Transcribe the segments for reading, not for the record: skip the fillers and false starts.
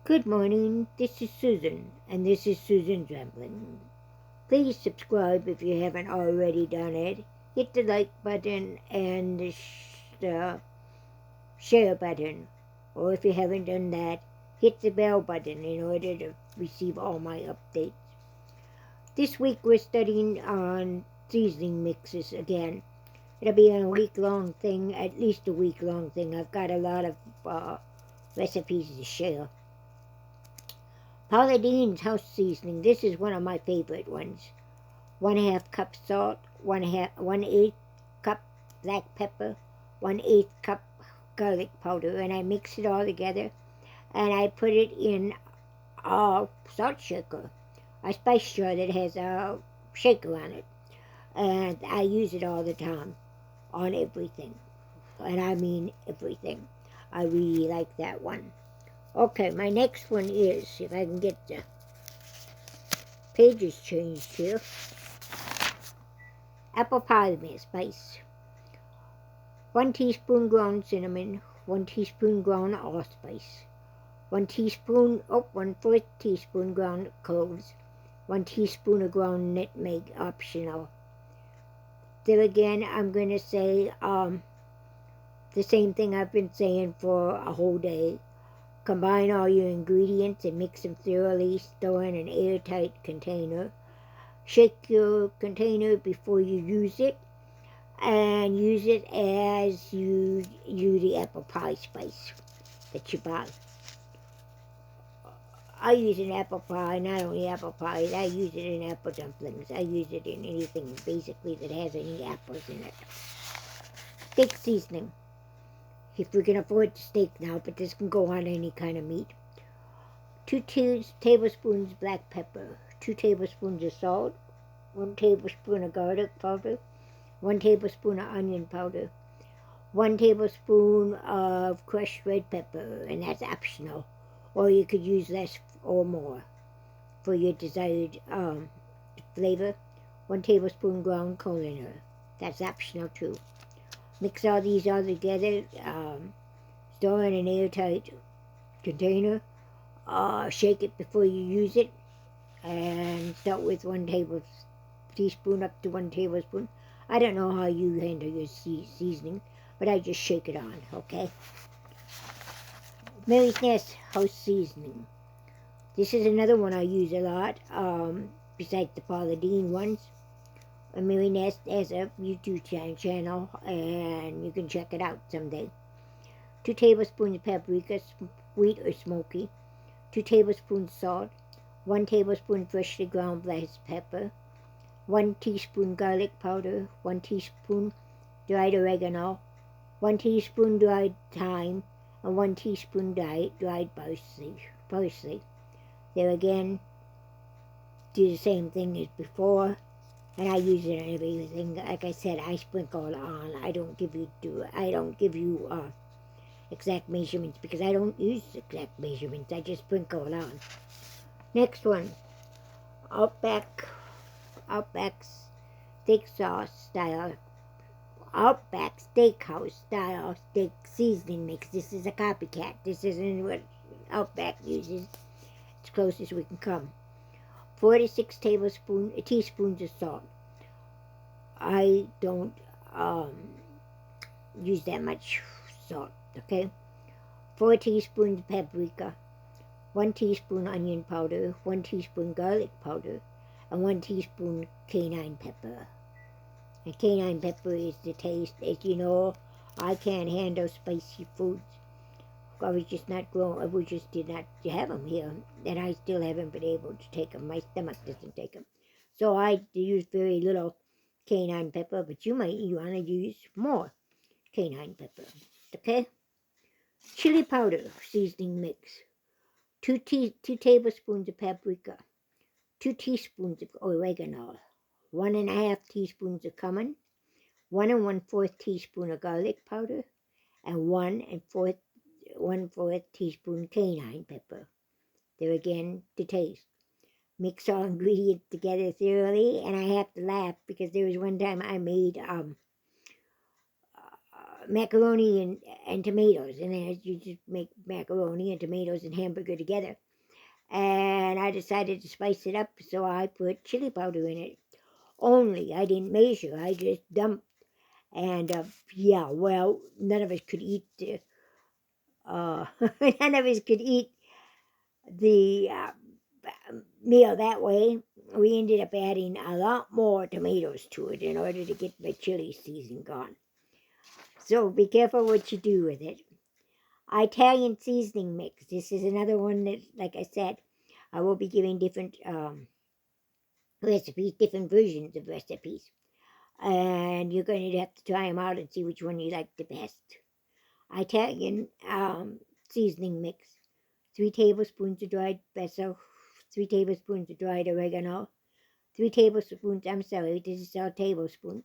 Good morning, this is Susan, and this is Susan's Rambling. Please subscribe if you haven't already done it. Hit the like button and the share button. Or if you haven't done that, hit the bell button in order to receive all my updates. This week we're studying on seasoning mixes again. It'll be a week-long thing, at least a week-long thing. I've got a lot of recipes to share. Paula Deen's house seasoning. This is one of my favorite ones. 1/2 cup salt, 1/8 cup black pepper, 1/8 cup garlic powder, and I mix it all together, and I put it in a salt shaker, a spice jar that has a shaker on it, and I use it all the time on everything, and I mean everything. I really like that one. Okay, my next one is, if I can get the pages changed here, apple pie spice. 1 teaspoon ground cinnamon, 1 teaspoon ground allspice, 1/4 teaspoon ground cloves, 1 teaspoon of ground nutmeg, optional. There again, I'm going to say the same thing I've been saying for a whole day. Combine all your ingredients and mix them thoroughly. Store in an airtight container. Shake your container before you use it, and use it as you use the apple pie spice that you buy. I use an apple pie, not only apple pies, I use it in apple dumplings. I use it in anything basically that has any apples in it. Steak seasoning. If we can afford steak now, but this can go on any kind of meat. 2 tablespoons black pepper, 2 tablespoons of salt, 1 tablespoon of garlic powder, 1 tablespoon of onion powder, 1 tablespoon of crushed red pepper, and that's optional, or you could use less or more for your desired flavor. 1 tablespoon ground coriander, that's optional too. Mix all these all together, store in an airtight container, shake it before you use it, and start with 1 teaspoon up to 1 tablespoon. I don't know how you handle your seasoning, but I just shake it on, okay? Mary's Nest house seasoning. This is another one I use a lot, besides the Paula Deen ones. Mary Nest has a YouTube channel, and you can check it out someday. 2 tablespoons of paprika, sweet or smoky. 2 tablespoons salt. 1 tablespoon freshly ground black pepper. 1 teaspoon garlic powder. 1 teaspoon dried oregano. 1 teaspoon dried thyme, and 1 teaspoon dried parsley. There again, do the same thing as before. And I use it in everything. Like I said, I sprinkle it on. I don't give you exact measurements, because I don't use exact measurements. I just sprinkle it on. Next one, Outback Steakhouse style steak seasoning mix. This is a copycat. This isn't what Outback uses. It's close as we can come. 4 to 6 teaspoons of salt. I don't use that much salt, okay? 4 teaspoons paprika, 1 teaspoon onion powder, 1 teaspoon garlic powder, and 1 teaspoon cayenne pepper. And cayenne pepper is the taste. As you know, I can't handle spicy foods. We just did not have them here, and I still haven't been able to take them. My stomach doesn't take them. So I use very little cayenne pepper, but you want to use more cayenne pepper, okay? Chili powder seasoning mix. 2 tablespoons of paprika, 2 teaspoons of oregano, 1.5 teaspoons of cumin, 1 1/4 teaspoon of garlic powder, and 1 1/4 teaspoon cayenne pepper. There again, to taste. Mix all ingredients together thoroughly, and I have to laugh because there was one time I made macaroni and tomatoes, and then you just make macaroni and tomatoes and hamburger together. And I decided to spice it up, so I put chili powder in it. Only I didn't measure, I just dumped. And yeah, well, none of us could eat none of us could eat the meal that way. We ended up adding a lot more tomatoes to it in order to get the chili season gone. So be careful what you do with it. Italian seasoning mix. This is another one that, like I said, I will be giving different recipes, different versions of recipes. And you're going to have to try them out and see which one you like the best. Italian seasoning mix. 3 tablespoons of dried basil, 3 tablespoons of dried oregano, 3 tablespoons, I'm sorry, this is all tablespoons,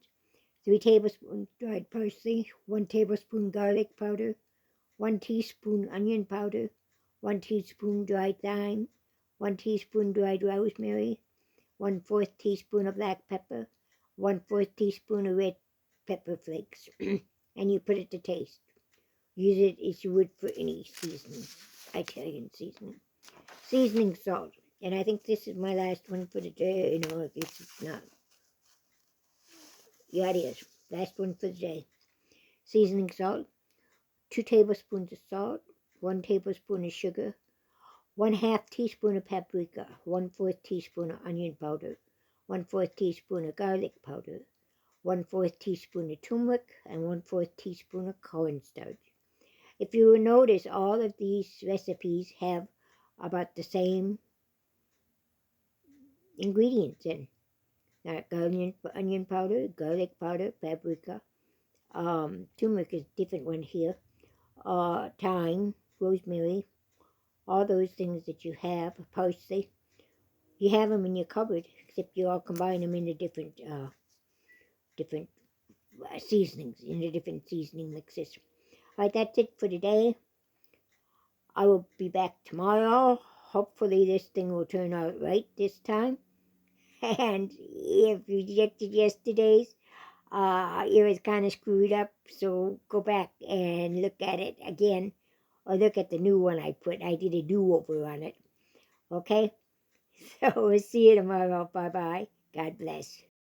3 tablespoons dried parsley, 1 tablespoon garlic powder, 1 teaspoon onion powder, 1 teaspoon dried thyme, 1 teaspoon dried rosemary, 1/4 teaspoon of black pepper, 1/4 teaspoon of red pepper flakes, and you put it to taste. Use it as you would for any seasoning, Italian seasoning. Seasoning salt, and I think this is my last one for the day. No, I guess it's not. Yeah, it is. Last one for the day. Seasoning salt, 2 tablespoons of salt, 1 tablespoon of sugar, 1/2 teaspoon of paprika, 1/4 teaspoon of onion powder, 1/4 teaspoon of garlic powder, 1/4 teaspoon of turmeric, and 1/4 teaspoon of cornstarch. If you will notice, all of these recipes have about the same ingredients in. Onion powder, garlic powder, paprika, turmeric is a different one here, thyme, rosemary, all those things that you have, parsley. You have them in your cupboard, except you all combine them into different seasonings, into different seasoning mixes. All right, that's it for today. I will be back tomorrow. Hopefully this thing will turn out right this time. And if you rejected yesterday's, it was kind of screwed up, so go back and look at it again, or look at the new one I put. I did a do-over on it. Okay? So we'll see you tomorrow. Bye-bye. God bless.